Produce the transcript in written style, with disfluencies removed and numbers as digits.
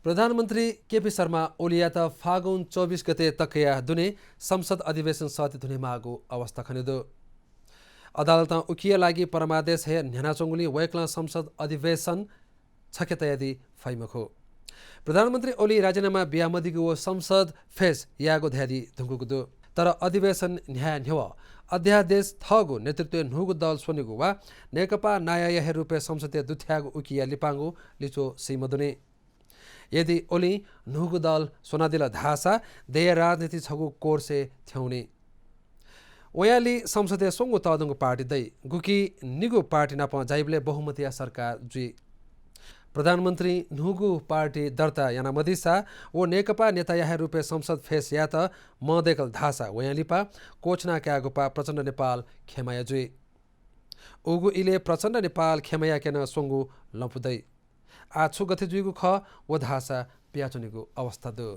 प्रधानमन्त्री केपी शर्मा ओलिया त फागुन 24 गते तकया दुने संसद अधिवेशन सति धुने मागो अवस्था खनिदो अदालत उकिया लागि परमादेश हे न्यानाचोंगुली वयकल संसद अधिवेशन छकेतयादि फैमखो प्रधानमन्त्री ओली राजीनामा बियामदिगो संसद फेस यागो ध्यादि धुंगुगुदो तर अधिवेशन न्याय न्यव अध्यादेश थगो नेतृत्व नुगु दल सोनिगु वा नेकपा नाया हे रुपे संसदीय दुथ्यागो उकिया लिपांगु लिचो सीमदुने यदि ओली नुगु दल सोनादिला धासा देय राजनीति छगु कोर्से थ्याउने ओयाली संसदीय सोंगु तदंगु पार्टी दै गुकी निगु पार्टी नाप जाइबले बहुमतिया सरकार जुई प्रधानमन्त्री नुगु पार्टी दर्ता याना मदिसा ओ नेकपा नेता याहे रुपे संसद फेस या त मदेकल धासा ओयालिपा कोचना क्यागुपा प्रचण्ड नेपाल खेमाया जुई उगु इले प्रचण्ड नेपाल खेमाया केन सोंगु लम्पुदै आछु गथे जुइगु ख ओ धासा प्याचुनिगु अवस्था दो।